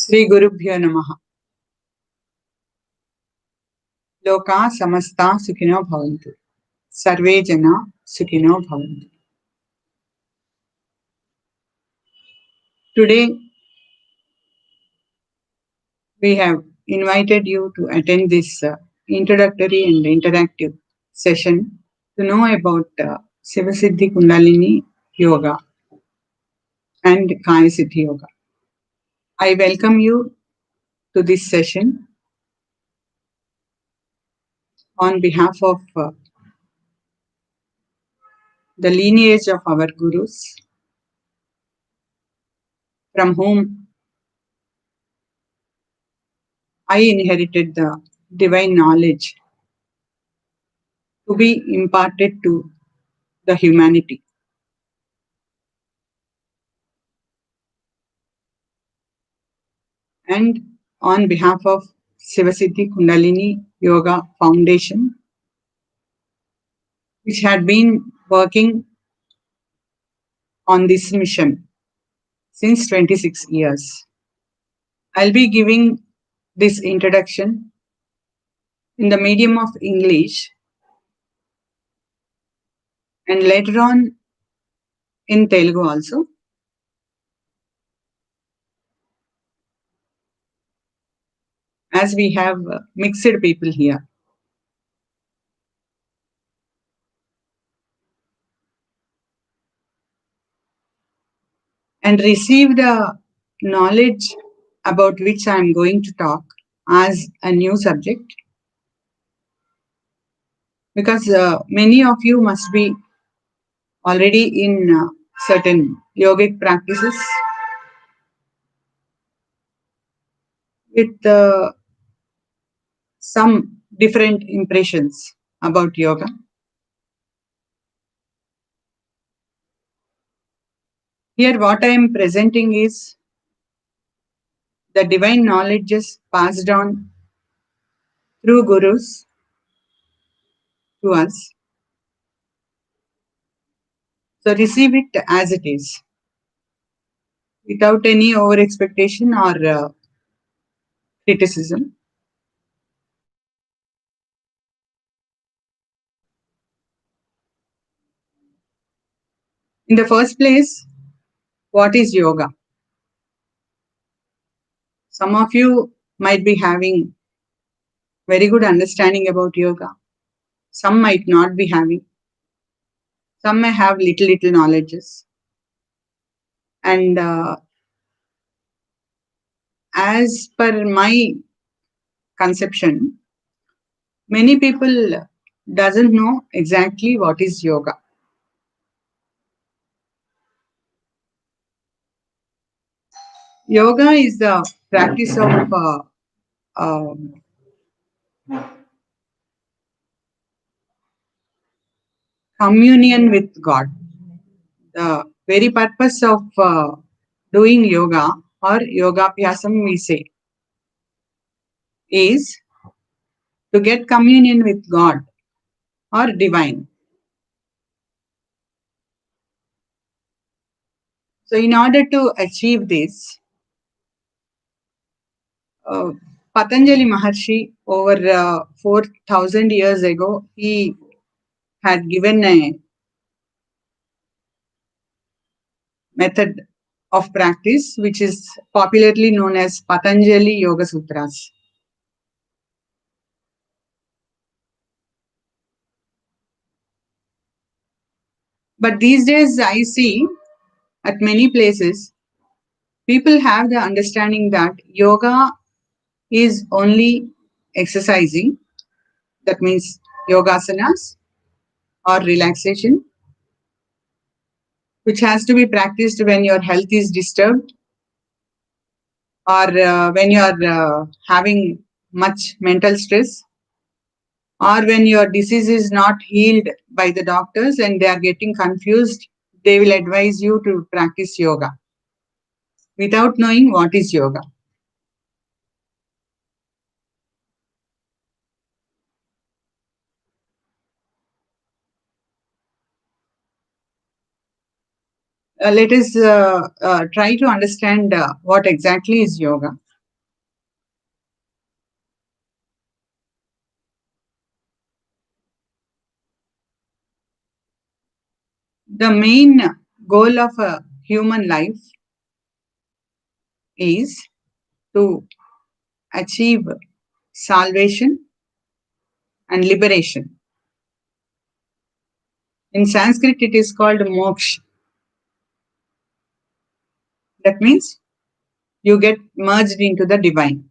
శ్రీ గురుభ్యో నమః. లోకా సమస్తా సుఖినో భవంతు. సర్వే జనా సుఖినో భవంతు. Today we have invited you to attend this introductory and interactive session to know about Sivasiddhi Kundalini Yoga and Kaya Siddhi Yoga. I welcome you to this session on behalf of the lineage of our gurus, from whom I inherited the divine knowledge to be imparted to the humanity. And on behalf of Sivasiddhi Kundalini Yoga Foundation, which had been working on this mission since 26 years. I'll be giving this introduction in the medium of English and later on in Telugu also. As we have mixed people here. And receive the knowledge about which I am going to talk as a new subject. Because many of you must be already in certain yogic practices with some different impressions about yoga. Here what I am presenting is the divine knowledges passed on through gurus to us. So receive it as it is, without any over expectation or criticism. In the first place, what is yoga? Some of you might be having very good understanding about yoga. Some might not be having. Some may have little knowledges. And as per my conception, many people doesn't know exactly what is yoga. Yoga is the practice of communion with God. The very purpose of doing yoga or yogabhyasam we say is to get communion with God or divine. So in order to achieve this, Patanjali Maharshi over 4,000 years ago, he had given a method of practice which is popularly known as Patanjali Yoga Sutras. But these days I see at many places, people have the understanding that yoga is only exercising, that means yogasanas or relaxation, which has to be practiced when your health is disturbed or when you are having much mental stress, or when your disease is not healed by the doctors and they are getting confused, they will advise you to practice yoga without knowing what is yoga. Let us try to understand what exactly is yoga. The main goal of a human life is to achieve salvation and liberation. In Sanskrit, it is called moksha. That means you get merged into the divine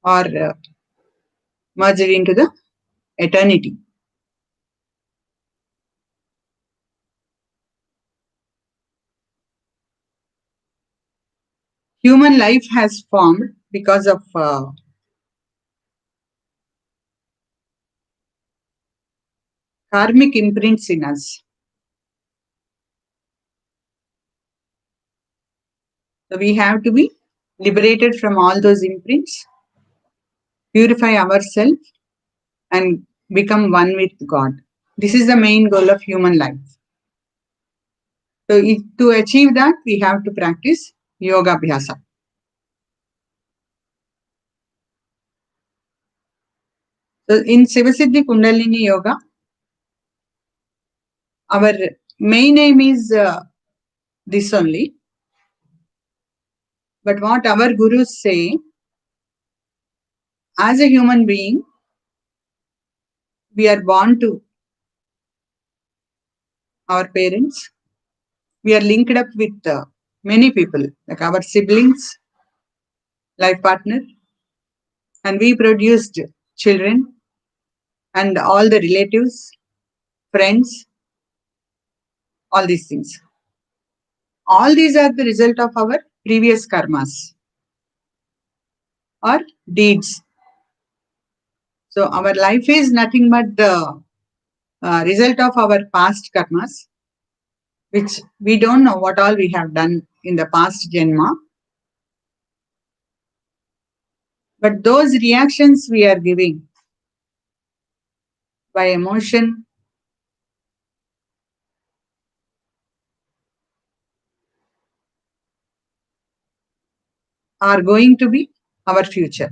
or merged into the eternity. Human life has formed because of karmic imprints in us. So we have to be liberated from all those imprints, purify ourselves, and become one with God. This is the main goal of human life. So to achieve that, we have to practice yoga abhyasa. So in Sivasiddhi Kundalini Yoga, our main aim is this only. But what our gurus say, as a human being, we are born to our parents. We are linked up with many people, like our siblings, life partner, and we produced children and all the relatives, friends, all these things. All these are the result of our previous karmas or deeds. So our life is nothing but the result of our past karmas, which we don't know what all we have done in the past Janma. But those reactions we are giving by emotion, are going to be our future.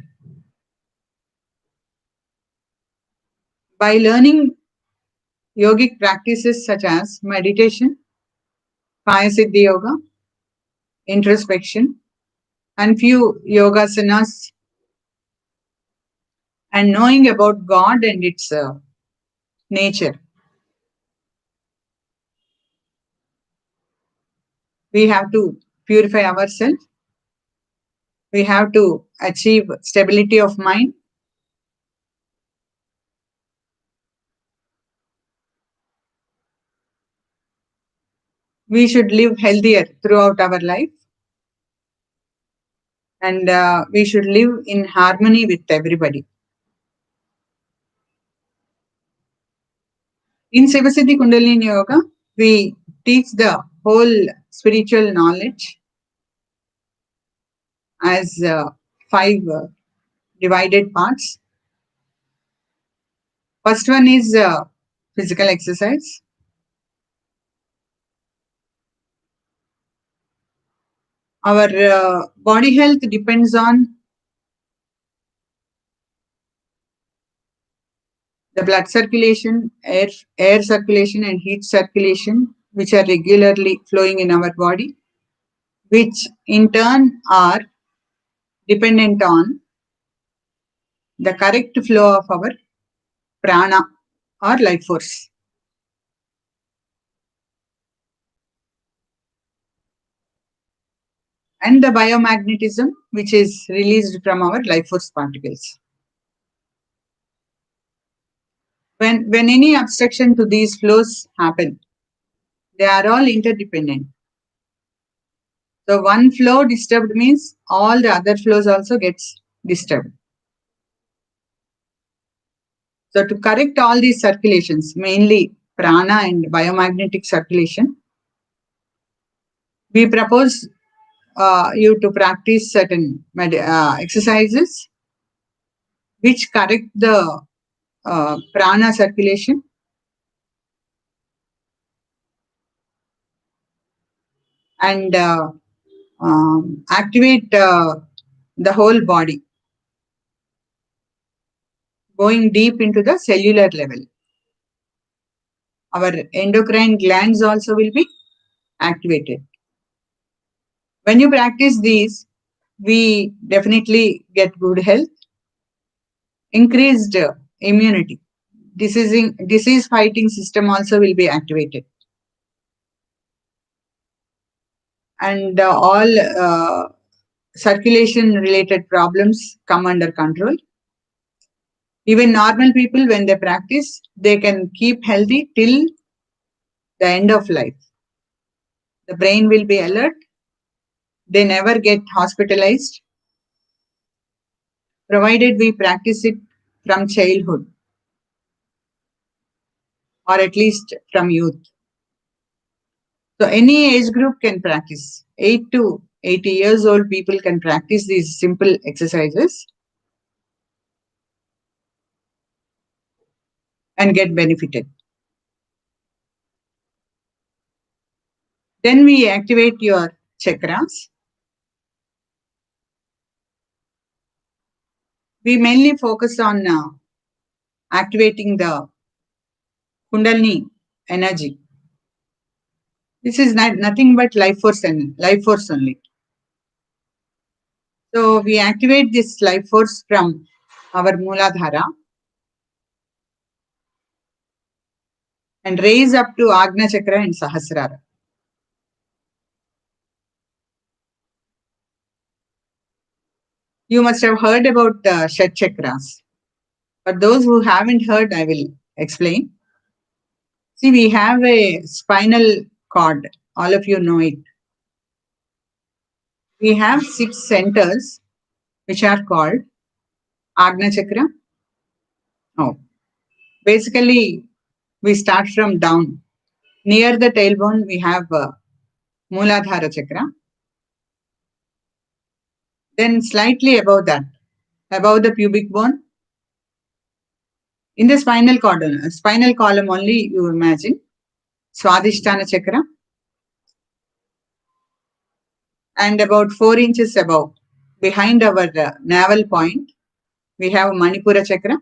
By learning yogic practices such as meditation, Kaya Siddhi Yoga, introspection, and few yogasanas, and knowing about God and its nature, we have to purify ourselves. We have to achieve stability of mind. We should live healthier throughout our life, and we should live in harmony with everybody. In Sivasiddhi Kundalini Yoga, we teach the whole spiritual knowledge as 5 divided parts. First one is physical exercise. Our body health depends on the blood circulation, air circulation, and heat circulation, which are regularly flowing in our body, which in turn are dependent on the correct flow of our prana or life force. And the biomagnetism, which is released from our life force particles. When any obstruction to these flows happen, they are all interdependent. So one flow disturbed means all the other flows also gets disturbed. So to correct all these circulations, mainly prana and biomagnetic circulation, we propose you to practice certain exercises which correct the prana circulation and activate the whole body, going deep into the cellular level. our endocrine glands also will be activated. When you practice these, we definitely get good health, increased immunity. Disease fighting system also will be activated. And all circulation related problems come under control. Even normal people, when they practice, they can keep healthy till the end of life. The brain will be alert. They never get hospitalized, provided we practice it from childhood or at least from youth. So any age group can practice. 8 to 80 years old people can practice these simple exercises and get benefited. Then we activate your chakras. We mainly focus on activating the Kundalini energy. This is nothing but life force only. So we activate this life force from our Mooladhara and raise up to Agna Chakra and Sahasrara. You must have heard about Shat Chakras. For those who haven't heard, I will explain. See, we have a spinal cord. All of you know it. We have 6 centers which are called Agna Chakra. Oh, basically, we start from down. Near the tailbone, we have Mooladhara Chakra. Then slightly above that, above the pubic bone, in the spinal column only, you imagine Swadhisthana Chakra. And about 4 inches above, behind our navel point, we have Manipura Chakra.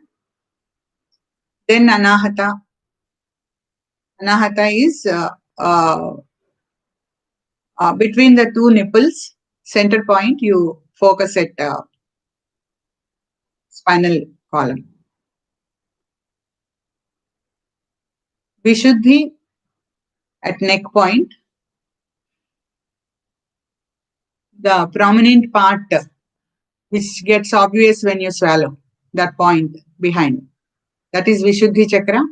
Then Anahata. Anahata is between the 2 nipples, center point, you focus at spinal column. Vishuddhi at neck point, the prominent part which gets obvious when you swallow, that point behind. That is Vishuddhi Chakra.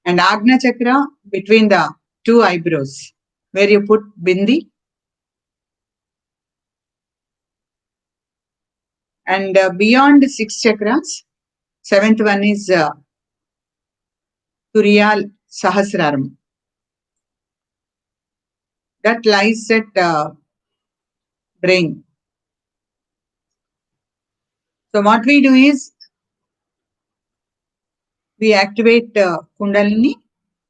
And Agna Chakra between the 2 eyebrows, where you put bindi. And beyond 6 chakras, 7th one is Turiya Sahasraram. That lies at brain. So what we do is, we activate Kundalini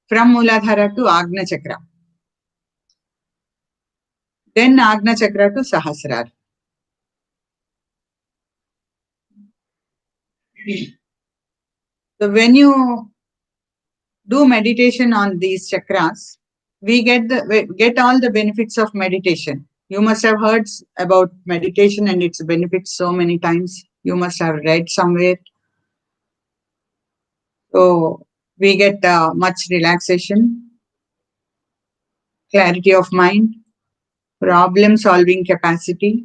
from Mooladhara to Agna Chakra. Then Agna Chakra to Sahasrara. So when you do meditation on these chakras, we get all the benefits of meditation. You must have heard about meditation and its benefits so many times. You must have read somewhere. So we get much relaxation, clarity of mind, problem solving capacity,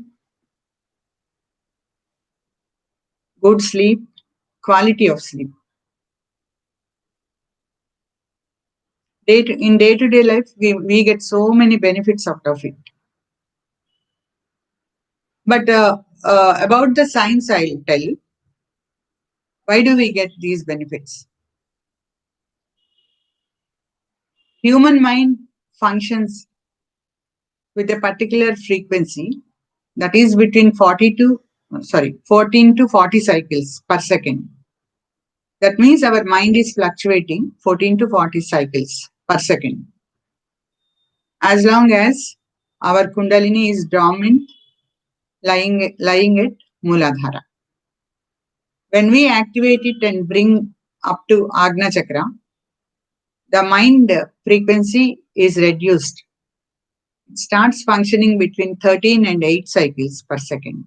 good sleep, quality of sleep. In day-to-day life, we get so many benefits out of it. But about the science, I'll tell. Why do we get these benefits? Human mind functions with a particular frequency that is between 14 to 40 cycles per second. That means our mind is fluctuating 14 to 40 cycles per second. As long as our Kundalini is dormant, lying at Mooladhara. When we activate it and bring up to Agna Chakra, the mind frequency is reduced. It starts functioning between 13 and 8 cycles per second.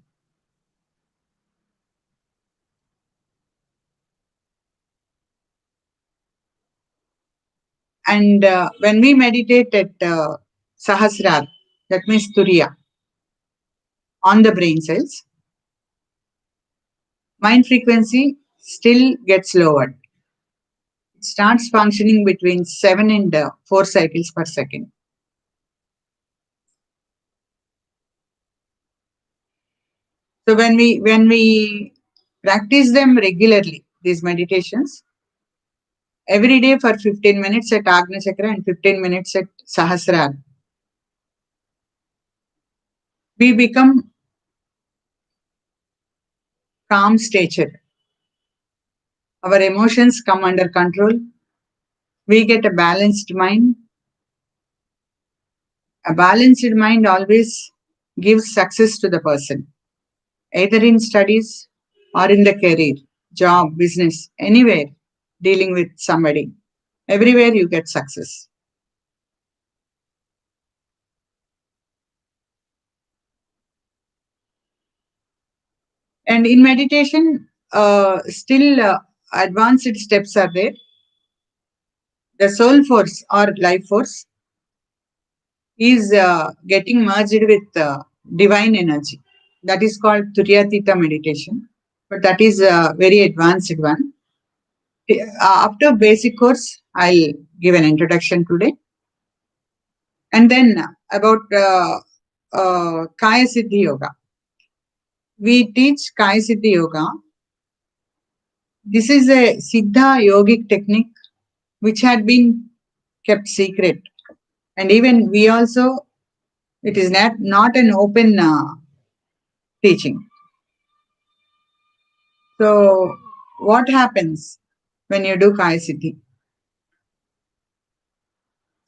And when we meditate at Sahasrar, that means Turiya, on the brain cells, mind frequency still gets lowered. It starts functioning between 7 and 4 cycles per second. So when we practice them regularly, these meditations, every day for 15 minutes at Agna Chakra and 15 minutes at Sahasrara, we become calm stature. Our emotions come under control. We get a balanced mind. A balanced mind always gives success to the person, either in studies or in the career, job, business, anywhere dealing with somebody. Everywhere you get success. And in meditation, still advanced steps are there. The soul force or life force is getting merged with divine energy. That is called Turyatita meditation, but that is a very advanced one. After basic course, I'll give an introduction today. And then about Kaya Siddhi Yoga. We teach Kaya Siddhi Yoga. This is a Siddha yogic technique which had been kept secret. And even we also, it is not an open teaching. So, what happens when you do Kaya Siddhi?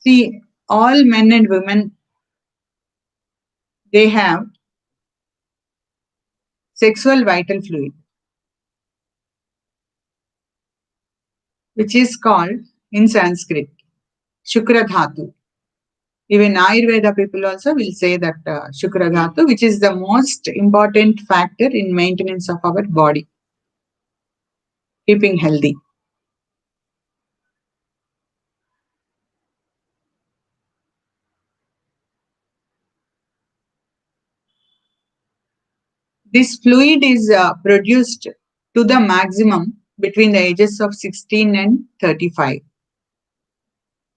See, all men and women, they have sexual vital fluid, which is called in Sanskrit Shukra Dhatu. Even Ayurveda people also will say that Shukra Dhatu, which is the most important factor in maintenance of our body, keeping healthy. This fluid is produced to the maximum between the ages of 16 and 35.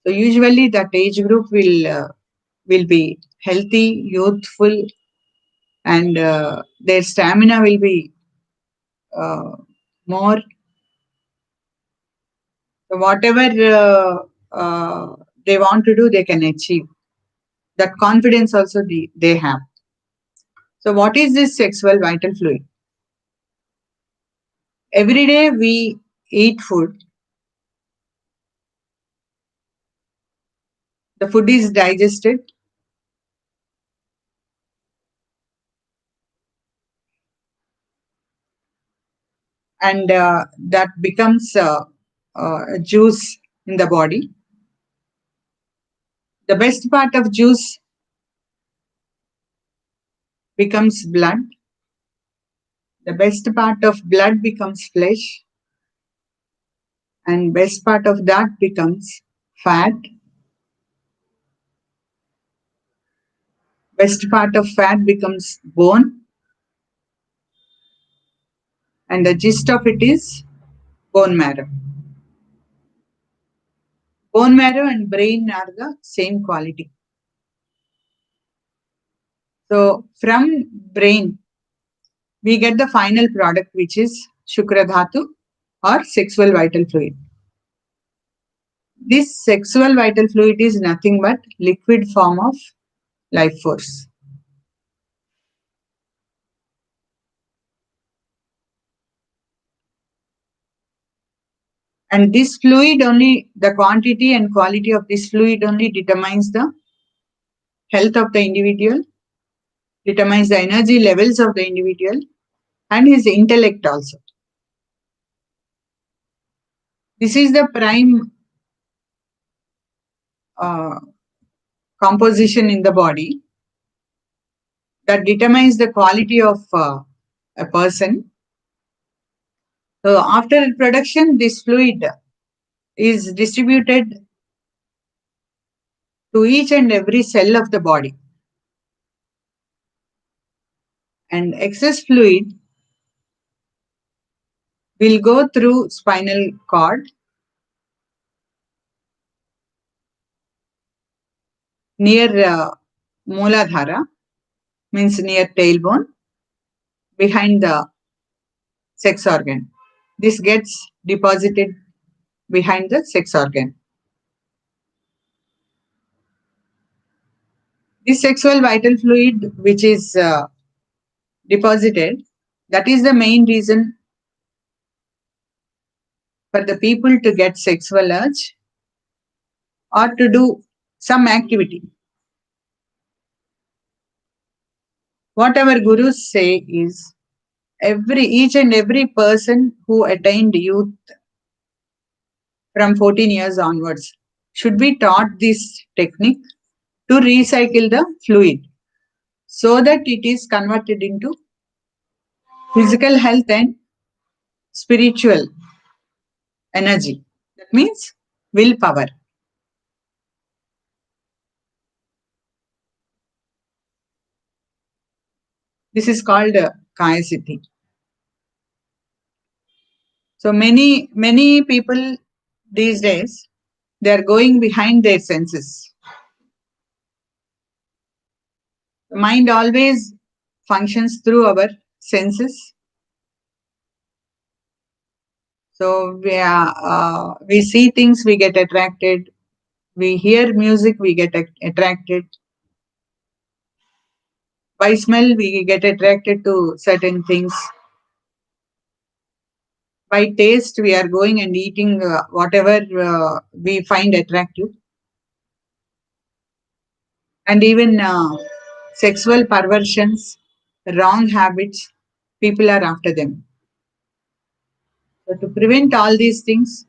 So usually that age group will be healthy, youthful, and their stamina will be more. So whatever they want to do, they can achieve. That confidence also they have. So what is this sexual vital fluid? Every day we eat food. The food is digested. And that becomes juice in the body. The best part of juice becomes blood. The best part of blood becomes flesh. And best part of that becomes fat. Best part of fat becomes bone. And the gist of it is bone marrow. Bone marrow and brain are the same quality. So from brain, we get the final product, which is Shukra Dhatu or sexual vital fluid. This sexual vital fluid is nothing but liquid form of life force. And this fluid only, the quantity and quality of this fluid only determines the health of the individual, determines the energy levels of the individual, and his intellect also. This is the prime uh, composition in the body that determines the quality of a person. So after reproduction, this fluid is distributed to each and every cell of the body, and excess fluid will go through spinal cord near Mooladhara, means near tailbone, behind the sex organ. This gets deposited behind the sex organ. This sexual vital fluid, which is deposited, that is the main reason for the people to get sexual urge or to do some activity. What our gurus say is each and every person who attained youth from 14 years onwards should be taught this technique to recycle the fluid so that it is converted into physical health and spiritual energy. That means willpower. This is called Kaya Siddhi. So many people these days, they are going behind their senses. The mind always functions through our senses. So we see things, we get attracted. We hear music, we get attracted. By smell, we get attracted to certain things. By taste, we are going and eating whatever we find attractive. And even sexual perversions, wrong habits, people are after them. So to prevent all these things,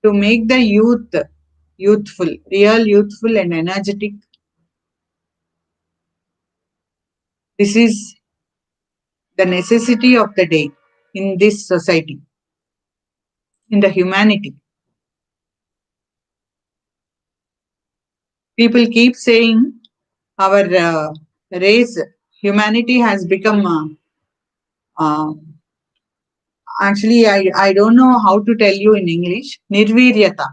to make the youth youthful, real youthful and energetic, this is the necessity of the day in this society, in the humanity. People keep saying our race, humanity has become, actually, I don't know how to tell you in English, nirviryata.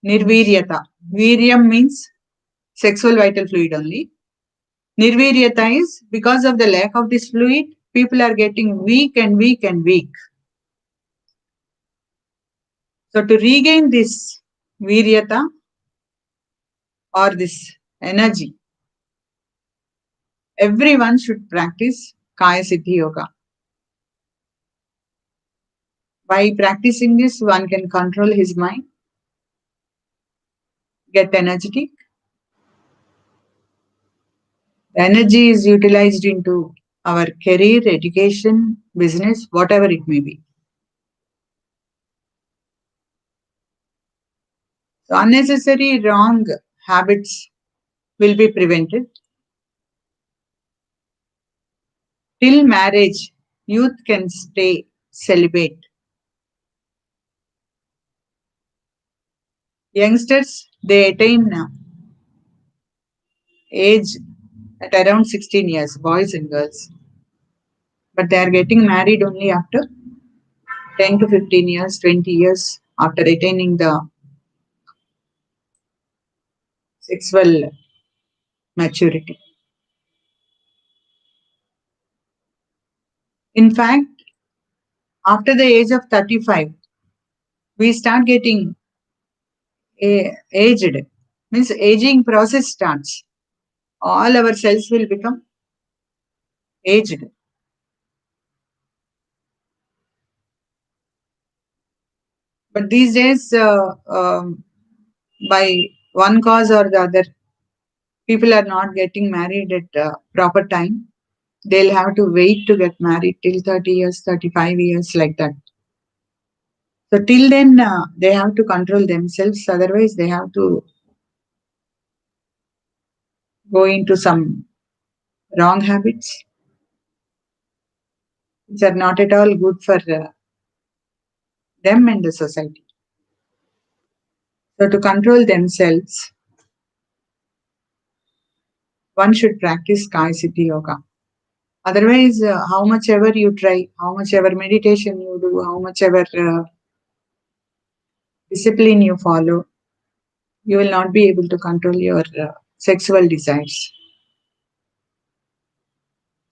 Nirviryata. Viryam means sexual vital fluid only. Nirviryata is because of the lack of this fluid, people are getting weak and weak and weak. So to regain this viryata or this energy, everyone should practice Kaya Siddhi Yoga. By practicing this, one can control his mind, get energetic. The energy is utilized into our career, education, business, whatever it may be. So unnecessary wrong habits will be prevented. Till marriage, youth can stay celibate. Youngsters, they attain age at around 16 years, boys and girls. But they are getting married only after 10 to 15 years, 20 years after attaining the sexual maturity. In fact, after the age of 35, we start getting aged. Means aging process starts. All our cells will become aged. But these days, by one cause or the other, people are not getting married at proper time. They'll have to wait to get married till 30 years, 35 years, like that. So till then, they have to control themselves. Otherwise, they have to go into some wrong habits which are not at all good for them and the society. So to control themselves, one should practice Kaya Siddhi Yoga. Otherwise, how much ever you try, how much ever meditation you do, how much ever discipline you follow, you will not be able to control your sexual desires.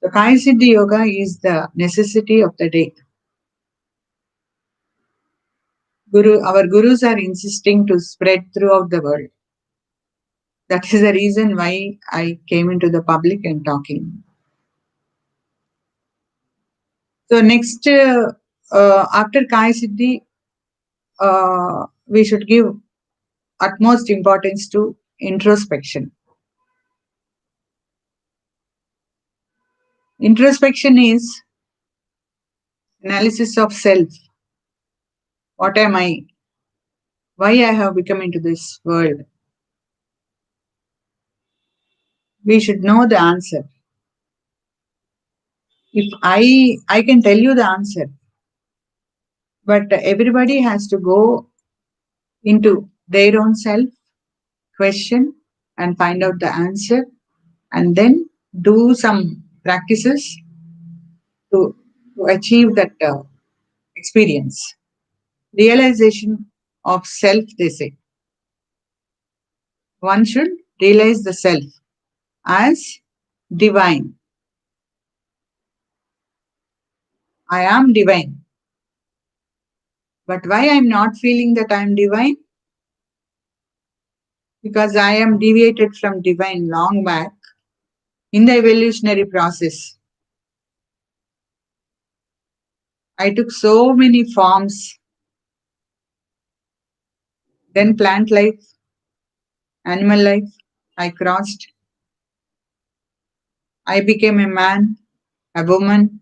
The Kaya Siddhi Yoga is the necessity of the day. Our gurus are insisting to spread throughout the world. That is the reason why I came into the public and talking. So next, after Kaya Siddhi, we should give utmost importance to introspection. Introspection is analysis of self. What am I? Why I have become into this world? We should know the answer. If I can tell you the answer, but everybody has to go into their own self, question and find out the answer, and then do some practices to, to achieve that experience. Realization of self, they say. One should realize the self as divine. I am divine. But why I'm not feeling that I'm divine? Because I am deviated from divine long back in the evolutionary process. I took so many forms, then plant life, animal life, I crossed. I became a man, a woman,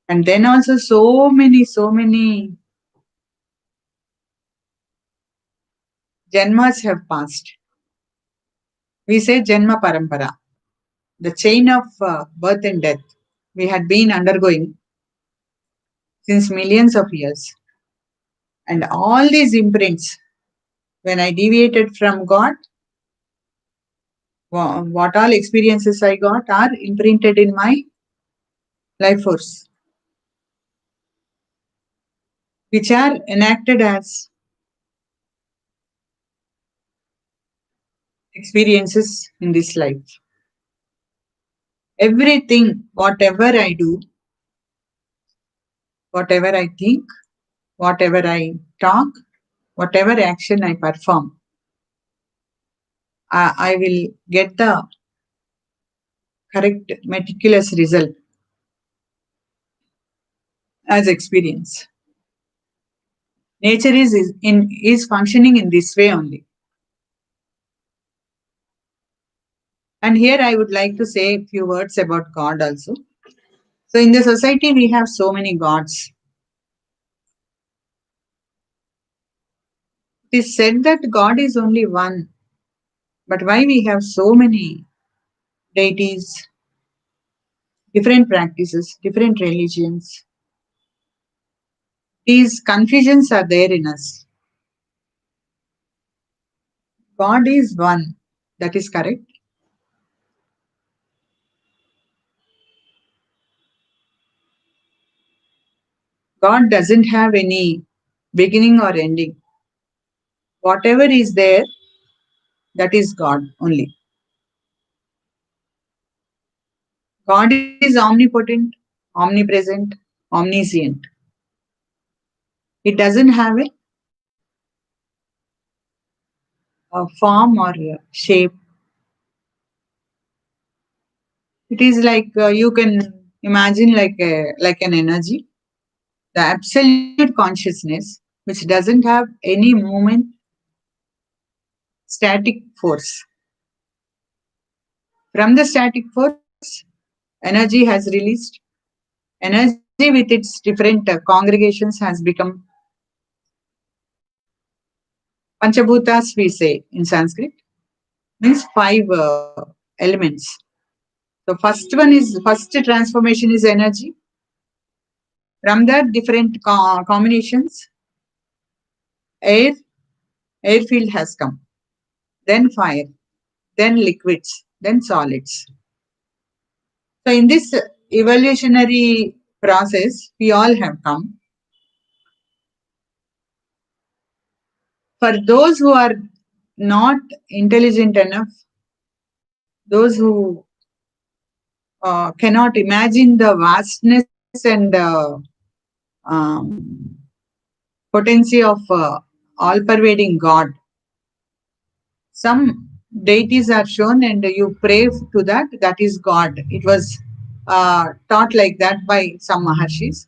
and then also so many janmas have passed. We say Janma Parampara, the chain of birth and death we had been undergoing since millions of years. And all these imprints, when I deviated from God, what all experiences I got are imprinted in my life force, which are enacted as experiences in this life. Everything, whatever I do, whatever I think, whatever I talk, whatever action I perform, I will get the correct, meticulous result as experience. Nature is functioning in this way only. And here I would like to say a few words about God also. So in the society we have so many gods. It is said that God is only one, but why we have so many deities, different practices, different religions? These confusions are there in us. God is one. That is correct. God doesn't have any beginning or ending. Whatever is there, that is God only. God is omnipotent, omnipresent, omniscient. It doesn't have a form or a shape. It is like you can imagine like an energy, the absolute consciousness, which doesn't have any movement, static force. From the static force, energy has released. Energy with its different congregations has become Panchabhutas, we say in Sanskrit, means five elements. So first transformation is energy. From that different combinations, air, air field has come, then fire, then liquids, then solids. So in this evolutionary process, we all have come. For those who are not intelligent enough, those who cannot imagine the vastness and um, potency of all-pervading God, some deities are shown and you pray to that, that is God. It was taught like that by some Maharshis.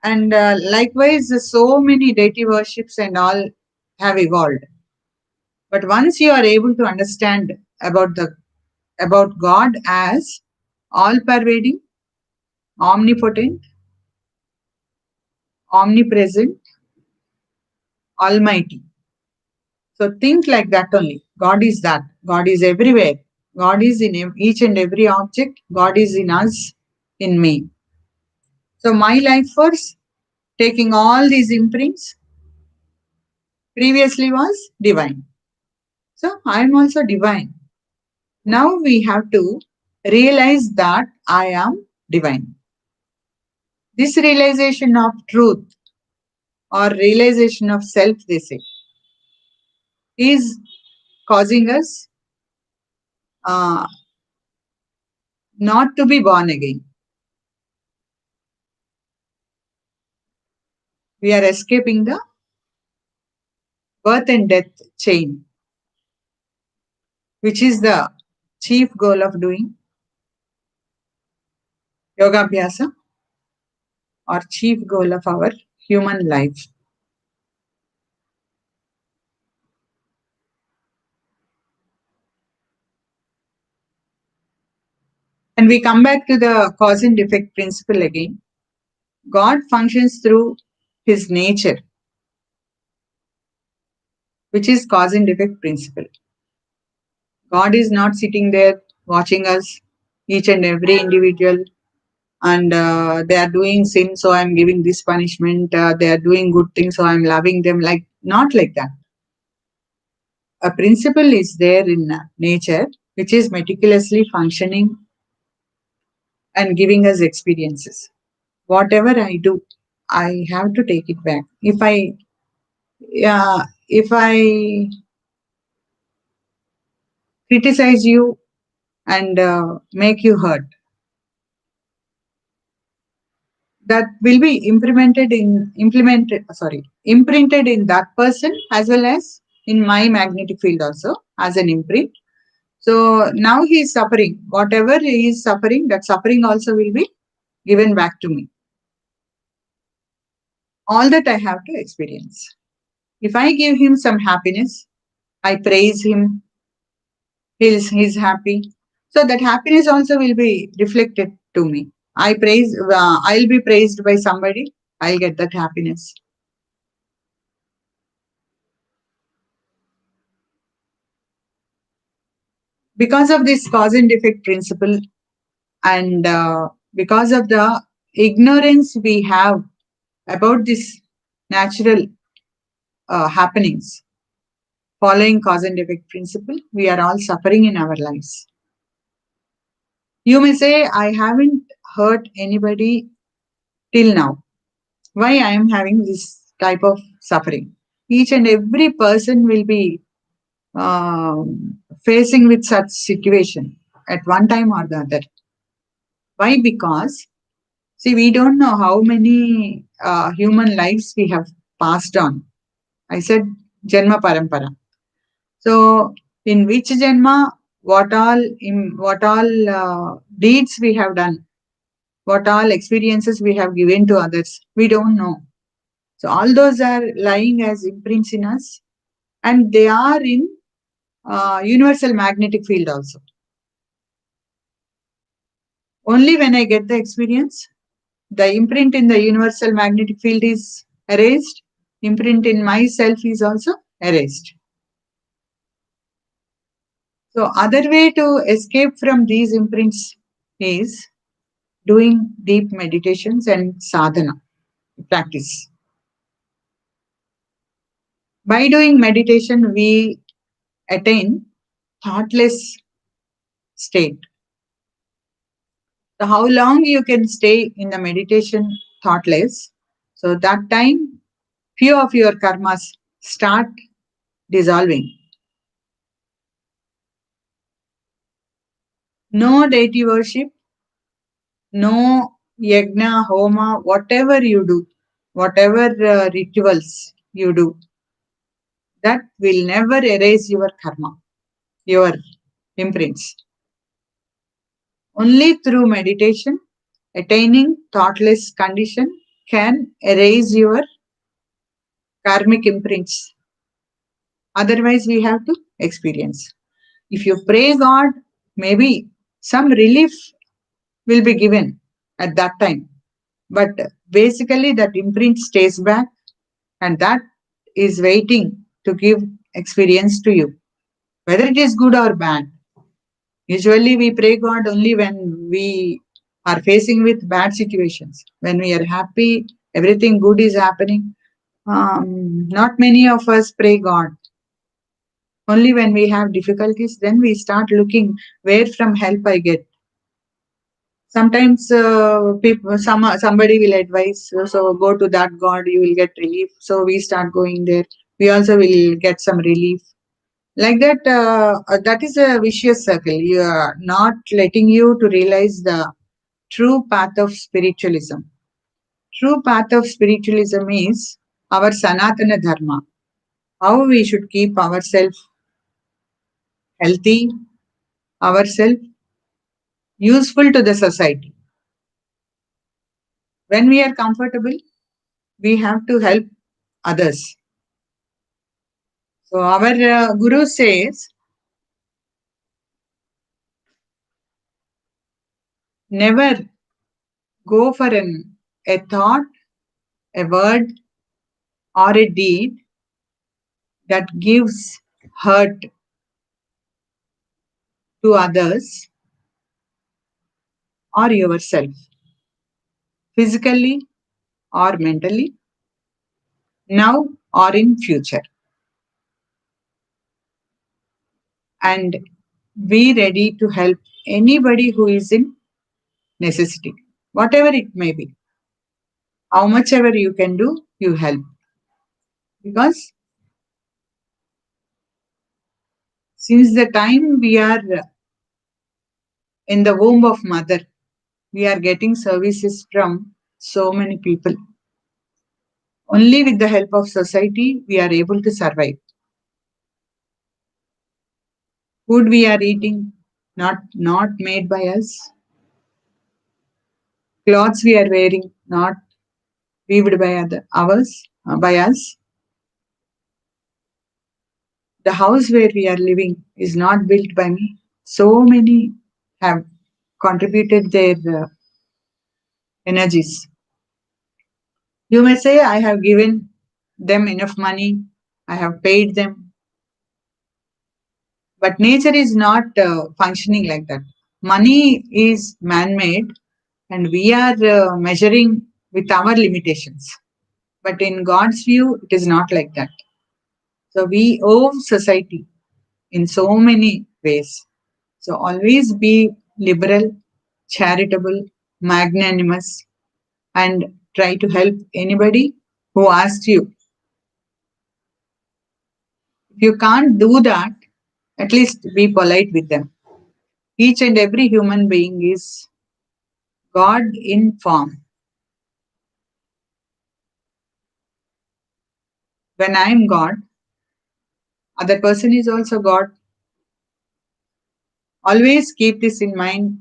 And likewise, so many deity worships and all have evolved. But once you are able to understand about God as all-pervading, omnipotent, omnipresent, almighty. So think like that only. God is that. God is everywhere. God is in each and every object. God is in us, in me. So my life force, taking all these imprints, previously was divine. So I am also divine. Now we have to realize that I am divine. This realization of truth or realization of self, they say, is causing us uh, not to be born again. We are escaping the birth and death chain, which is the chief goal of doing yoga abhyasa or chief goal of our human life. And we come back to the cause and effect principle again. God functions through his nature, which is cause and effect principle. God is not sitting there watching us, each and every individual, and they are doing sin, so I'm giving this punishment. They are doing good things, so I'm loving them. Like, not like that. A principle is there in nature, which is meticulously functioning and giving us experiences. Whatever I do, I have to take it back. If I criticize you and make you hurt, that will be imprinted in that person as well as in my magnetic field also as an imprint. So now he is suffering. Whatever he is suffering, that suffering also will be given back to me. All that I have to experience. If I give him some happiness, I praise him, he's happy. So that happiness also will be reflected to me. I'll be praised by somebody, I'll get that happiness. Because of this cause and effect principle, and because of the ignorance we have about this natural happenings, following cause and effect principle, we are all suffering in our lives. You may say, I haven't hurt anybody till now. Why I am having this type of suffering? Each and every person will be facing with such situation at one time or the other. Why? Because, see, we don't know how many human lives we have passed on. I said Janma Parampara. So, in which Janma, what all deeds we have done, what all experiences we have given to others, we don't know. So, all those are lying as imprints in us, and they are in universal magnetic field also. Only when I get the experience, The imprint in the universal magnetic field is erased. Imprint in myself is also erased. So other way to escape from these imprints is doing deep meditations and sadhana practice. By doing meditation, we attain thoughtless state. So how long you can stay in the meditation thoughtless? So that time, few of your karmas start dissolving. No deity worship, no yagna, homa, whatever you do, whatever rituals you do, that will never erase your karma, your imprints. Only through meditation, attaining thoughtless condition can erase your karmic imprints. Otherwise, we have to experience. If you pray God, maybe some relief will be given at that time. But basically, that imprint stays back and that is waiting to give experience to you, whether it is good or bad. Usually, we pray God only when we are facing with bad situations. When we are happy, everything good is happening. Not many of us pray God. Only when we have difficulties, then we start looking where from help I get. Sometimes somebody will advise, so go to that God, you will get relief. So we start going there. We also will get some relief. Like that, that is a vicious circle. You are not letting you to realize the true path of spiritualism. True path of spiritualism is our Sanatana Dharma. How we should keep ourselves healthy, ourselves useful to the society. When we are comfortable, we have to help others. So our Guru says, never go for a thought, a word, or a deed that gives hurt to others or yourself, physically or mentally, now or in future. And be ready to help anybody who is in necessity, whatever it may be. How much ever you can do, you help. Because since the time we are in the womb of mother, we are getting services from so many people. Only with the help of society, we are able to survive. Food we are eating, not made by us. Clothes we are wearing, not weaved by by us. The house where we are living is not built by me. So many have contributed their energies. You may say, I have given them enough money, I have paid them, but nature is not functioning like that. Money is man made, and we are measuring with our limitations. But in God's view, it is not like that. So we owe society in so many ways. So always be liberal, charitable, magnanimous, and try to help anybody who asks you. If you can't do that, at least be polite with them. Each and every human being is God in form. When I am God, other person is also God. Always keep this in mind,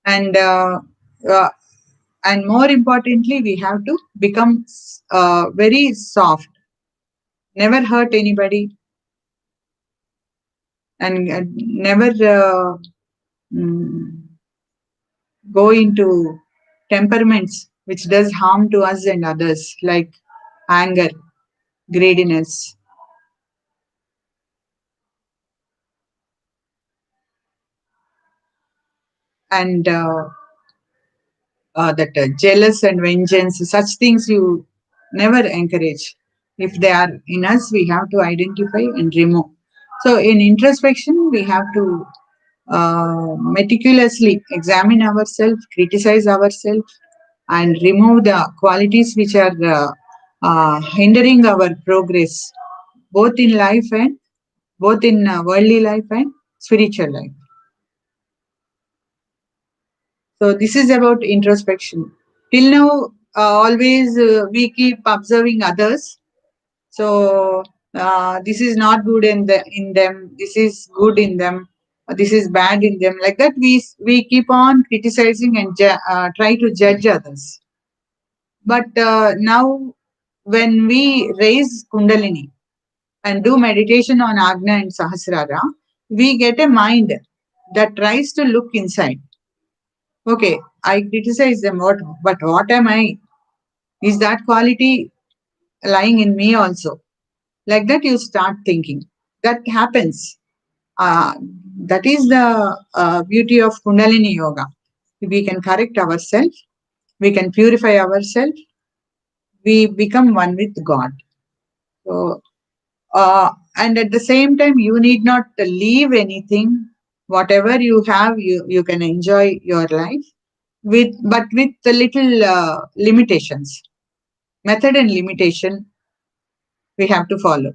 and uh, and more importantly, we have to become very soft, never hurt anybody, and never mm, go into temperaments which does harm to us and others, like anger, greediness, and that jealous and vengeance, such things you never encourage. If they are in us, we have to identify and remove. So, in introspection, we have to meticulously examine ourselves, criticize ourselves, and remove the qualities which are hindering our progress, both in life and both in worldly life and spiritual life. So this is about introspection. Till now, always we keep observing others. So this is not good in them. This is good in them. This is bad in them. Like that, we keep on criticizing and try to judge others. But now, when we raise Kundalini and do meditation on Agna and Sahasrara, we get a mind that tries to look inside. Okay, I criticize them. But what am I? Is that quality lying in me also? Like that, you start thinking. That happens. Uh, that is the beauty of Kundalini Yoga. We can correct ourselves. We can purify ourselves. We become one with God. So, and at the same time, you need not leave anything. Whatever you have, you can enjoy your life with the little limitations. Method and limitation we have to follow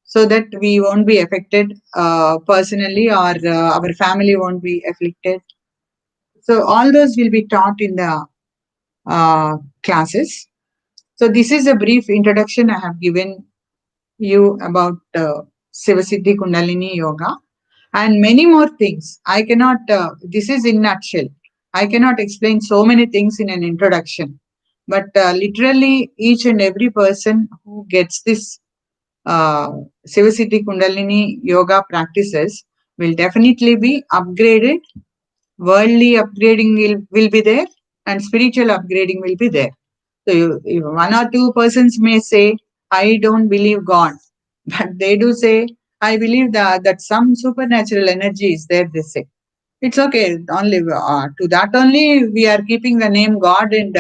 so that we won't be affected personally, or our family won't be afflicted. So all those will be taught in the classes. So this is a brief introduction I have given you about Sivasiddhi Kundalini Yoga and many more things. I cannot, this is in nutshell. I cannot explain so many things in an introduction, but literally each and every person who gets this uh, Sivasiddhi Kundalini yoga practices will definitely be upgraded. Worldly upgrading will be there, and spiritual upgrading will be there. So, if one or two persons may say, I don't believe God, but they do say, I believe that some supernatural energy is there, they say. It's okay. Only to that only we are keeping the name God and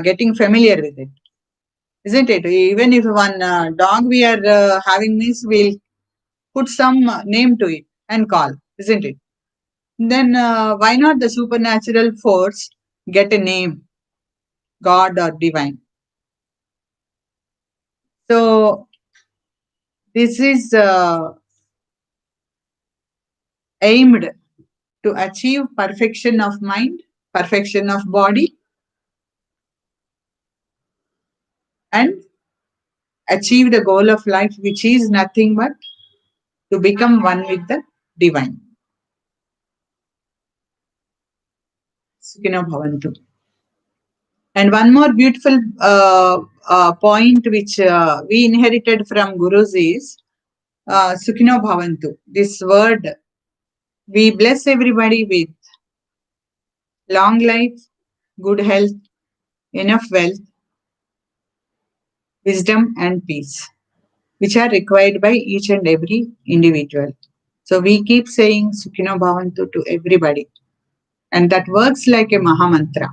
getting familiar with it, isn't it? Even if one dog we are having means, we'll put some name to it and call, isn't it? Then why not the supernatural force get a name, God or divine? So this is aimed to achieve perfection of mind, perfection of body, and achieve the goal of life, which is nothing but to become one with the divine. Sukhino Bhavantu. And one more beautiful point which we inherited from Gurus is Sukhino Bhavantu. This word, we bless everybody with long life, good health, enough wealth, wisdom, and peace, which are required by each and every individual. So we keep saying Sukhino Bhavantu to everybody. And that works like a Maha Mantra.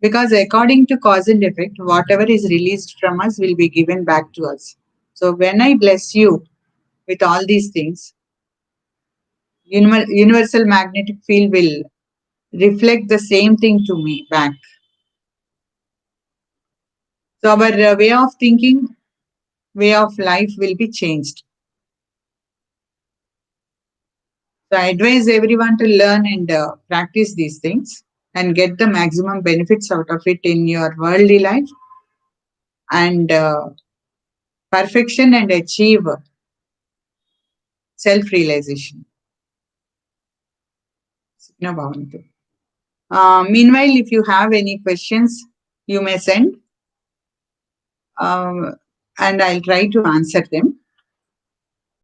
Because according to cause and effect, whatever is released from us will be given back to us. So when I bless you with all these things, universal magnetic field will reflect the same thing to me back. So our way of thinking, way of life will be changed. So I advise everyone to learn and practice these things and get the maximum benefits out of it in your worldly life and perfection and achieve self-realization. No, Bhavantu. Meanwhile, if you have any questions, you may send and I'll try to answer them.